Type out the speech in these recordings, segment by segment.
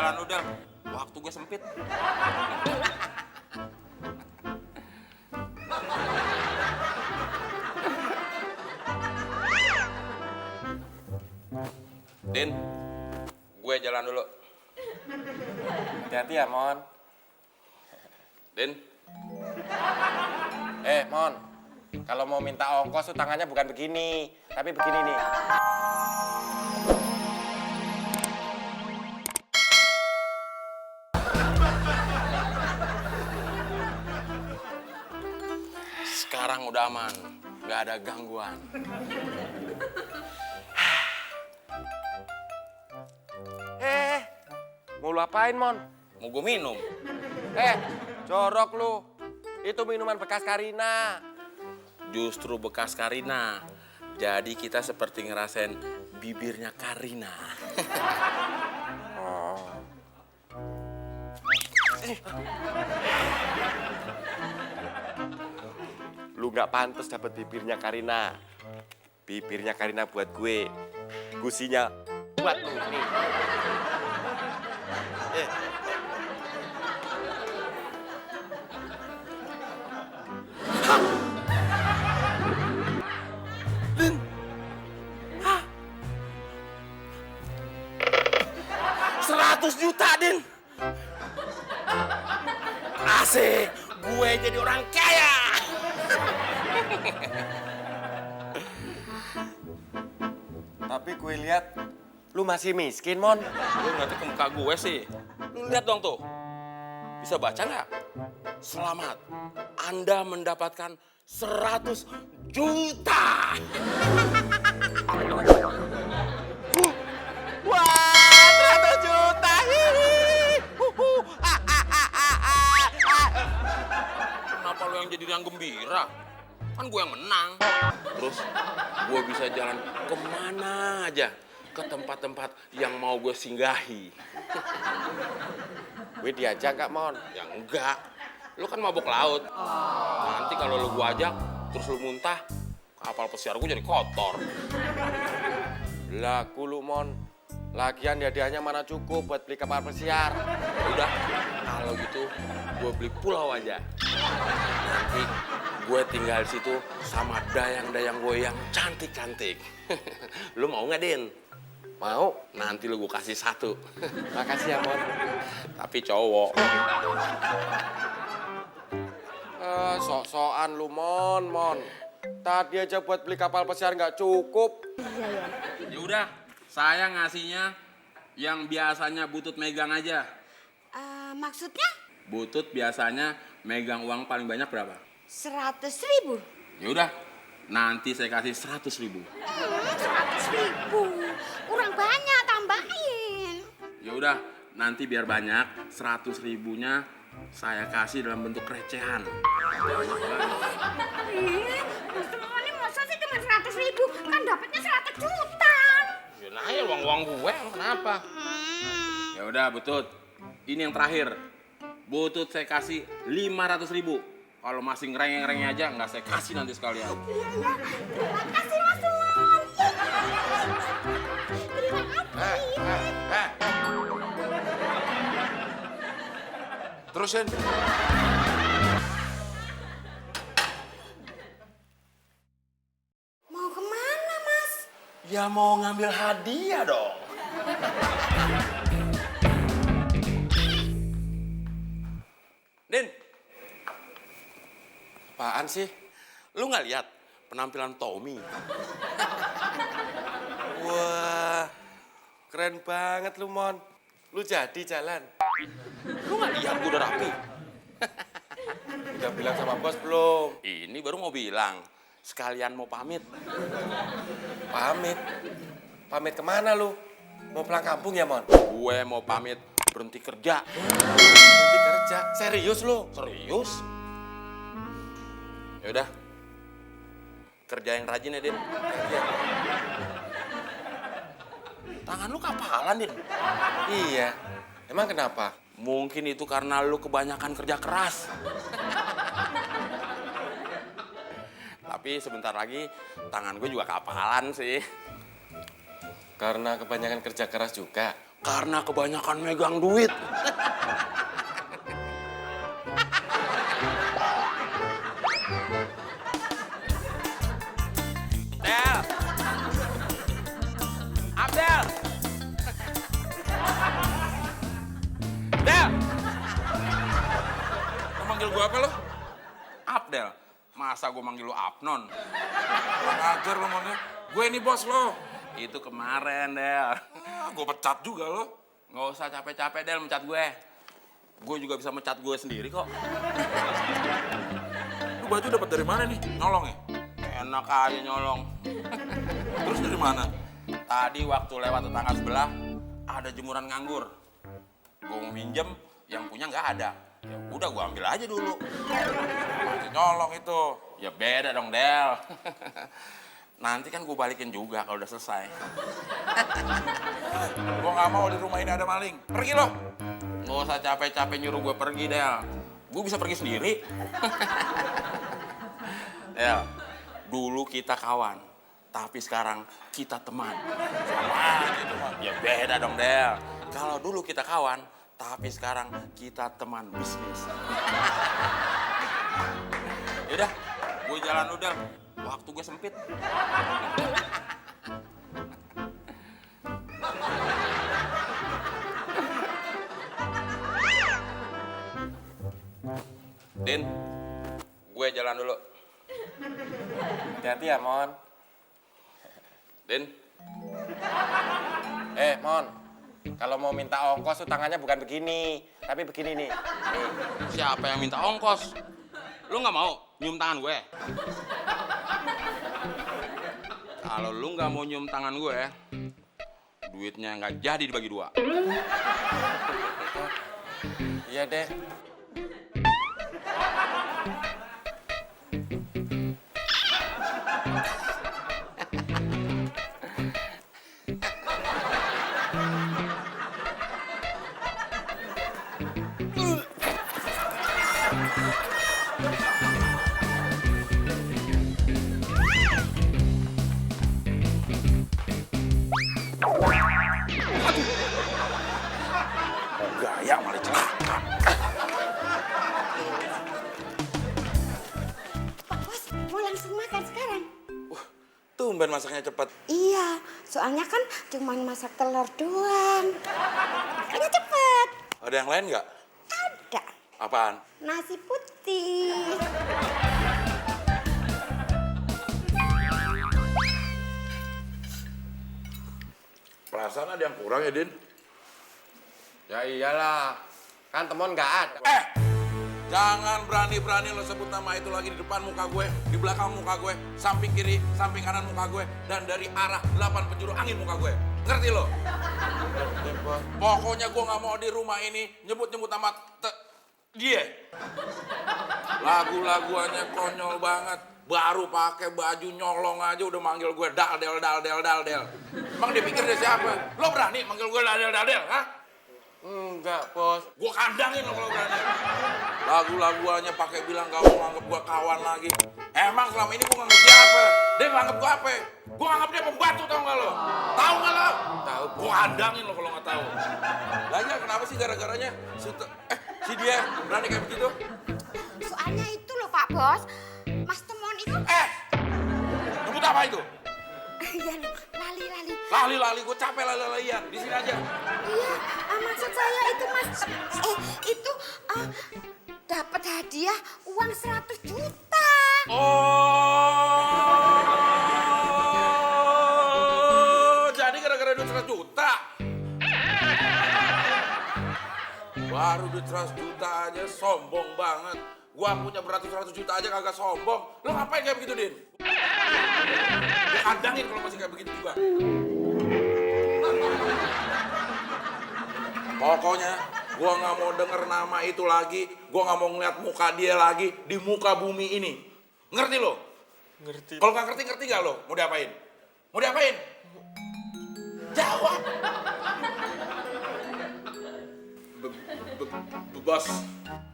jalan udah. Waktu gue sempit. Din, gue jalan dulu. Hati-hati ya, Mon. Din. Mon. Kalau mau minta ongkos tuh tangannya bukan begini, tapi begini nih. Sekarang udah aman, nggak ada gangguan. Mau lu apain, Mon? Mau gue minum? Jorok lu. Itu minuman bekas Karina. Justru bekas Karina. Jadi kita seperti ngerasain bibirnya Karina. Lu nggak pantas dapet bibirnya Karina. Bibirnya Karina buat gue. Gusinya buat lu nih. Din. 100 juta, Din. Asik, gue jadi orang kaya. Tapi gue lihat lu masih miskin, Mon. Lu ngeliatin ke muka gue sih. Lu lihat dong tuh. Bisa baca nggak? Selamat, Anda mendapatkan 100 juta. Wah, 100 juta. Kenapa lu yang jadi yang gembira? Kan gue yang menang. Terus gue bisa jalan kemana aja. Ke tempat-tempat yang mau gue singgahi. Gue diajak gak, Mon? Ya enggak. Lu kan mabok laut. Nanti kalau lu gue ajak, terus lu muntah, kapal pesiar gue jadi kotor. Laku lu, Mon. Lagian hadiahnya mana cukup buat beli kapal pesiar. Udah, kalau gitu gue beli pulau aja. Nanti gue tinggal di situ sama dayang-dayang gue yang cantik-cantik. Lu mau nggak, Din? Mau? Nanti lu gue kasih 1. Makasih ya, Mon. Tapi cowok. Sok-sokan lu, Mon. Tadi aja buat beli kapal pesiar nggak cukup. Ya udah, saya ngasihnya yang biasanya Butut megang aja. Maksudnya? Butut biasanya megang uang paling banyak berapa? 100.000. Ya udah, nanti saya kasih 100.000. 100.000. Kurang banyak, tambahin. Ya udah, nanti biar banyak 100.000-nya saya kasih dalam bentuk recehan. Mas Tony masa sih cuma 100.000? Kan dapatnya 100 juta. Ya nah ya uang gue, kenapa? Ya udah, Butut. Ini yang terakhir. Butut saya kasih 500.000. Kalau masih ngerengeng-ngerengeng aja, nggak saya kasih nanti sekalian. Iya. Terima kasih, Mas Tumon. Terima kasih. Terusin. Mau kemana, Mas? Ya mau ngambil hadiah dong. Din, Apaan sih? lu nggak lihat penampilan Tommy? Wah, keren banget lu, Mon. Lu jadi jalan. Lu nggak lihat gue udah rapi? Udah bilang sama bos belum? Ini baru mau bilang, sekalian mau pamit. Pamit? Pamit kemana lu? Mau pulang kampung ya, Mon? Gue mau pamit berhenti kerja. Berhenti kerja? Serius lu? Serius? Ya udah, kerja yang rajin ya, Din. Iya. Tangan lu kapalan, Din. Iya. Emang kenapa? Mungkin itu karena lu kebanyakan kerja keras. Tapi sebentar lagi tangan gue juga kapalan sih. Karena kebanyakan kerja keras juga. Karena kebanyakan megang duit. Del! Abdel! Del! Lo manggil gue apa lo? Abdel. Masa gue manggil lo Abnon? Kurang ajar lo maunya. Gue ini bos lo. Itu kemarin, Del. Gue pecat juga lo. Nggak usah capek-capek, Del, mencat gue. Gue juga bisa mencat gue sendiri kok. Lu baju dapat dari mana nih? Nolong ya? Enak aja nyolong. Terus dari mana? Tadi waktu lewat tetangga sebelah, ada jemuran nganggur. Gue mau minjem, yang punya nggak ada. Ya udah, gue ambil aja dulu. Masih nyolong itu. Ya beda dong, Del. Nanti kan gue balikin juga kalau udah selesai. Gue nggak mau di rumah ini ada maling. Pergi lo. Nggak usah capek-capek nyuruh gue pergi, Del. Gue bisa pergi sendiri. Del, dulu kita kawan, tapi sekarang kita teman. Sama gitu mah. Ya beda dong, Del. Kalau dulu kita kawan, tapi sekarang kita teman bisnis. Yaudah, gue jalan dulu, Del. Waktu gue sempit. Din, gue jalan dulu. Hati-hati ya, Mon. Din, Mon. Kalau mau minta ongkos tuh tangannya bukan begini, tapi begini nih. Nih. siapa yang minta ongkos? Lu nggak mau nyium tangan gue? Kalau lu nggak mau nyium tangan gue, duitnya nggak jadi dibagi dua. Iya deh. Gaya malah celaka. Pak Bos, mau langsung makan sekarang? Tumben masaknya cepet. Iya, soalnya kan cuma masak telur doang. Makanya cepet. Ada yang lain nggak? Ada Apaan? nasi putih. Perasaan ada yang kurang ya, Din? Ya iyalah. Kan temen nggak ada. Jangan berani-berani lo sebut nama itu lagi di depan muka gue, di belakang muka gue, samping kiri, samping kanan muka gue, dan dari arah 8 penjuru angin muka gue. Ngerti lo? Pokoknya gue nggak mau di rumah ini nyebut-nyebut nama dia. Lagu-laguannya konyol banget. Baru pakai baju nyolong aja udah manggil gue dal del. Emang dia pikir dia siapa? Lo berani manggil gue dal del, ha? Enggak, Bos. Gue kandangin lo kalau berani. Lagu-laguannya pakai bilang gak mau nganggep gue kawan lagi. Emang selama ini gue nganggep dia apa? Dia nganggep gue apa? Gue nganggep dia pembantu, tau gak lo? Tahu gak lo? Tahu. Gue kandangin lo kalau gak tahu. Lah ya kenapa sih gara-garanya si dia berani kayak begitu? Soalnya itu loh Pak Bos, Mas Temon itu... Nyebut apa itu? Iya, lali. Lali-lali, gue capek lali-lalian. Di sini aja. Iya, maksud saya itu Mas, itu dapat hadiah uang 100 juta. Oh, jadi gara-gara duit 100 juta. Baru duit 100 juta aja sombong banget. Gua punya beratus-ratus juta aja kagak sombong. Lo ngapain kayak begitu, Din? Gua kandangin kalau masih kayak begitu juga. Pokoknya gua nggak mau denger nama itu lagi. Gua nggak mau ngeliat muka dia lagi di muka bumi ini. Ngerti lo? Ngerti. Kalau nggak ngerti nggak lo? Mau diapain? Mau diapain? Jawab. Bos,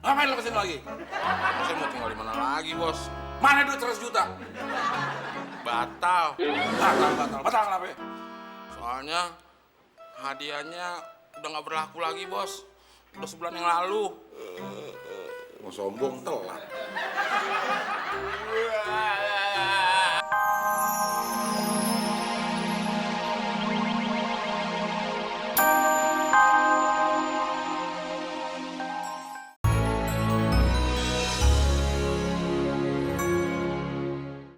ngapain lo kesini lagi? Saya mau tinggal di mana lagi, Bos? Mana duit 100 juta? Batal. Batal kenapa? Soalnya hadiahnya udah nggak berlaku lagi, Bos. Udah sebulan yang lalu. Mau sombong telat.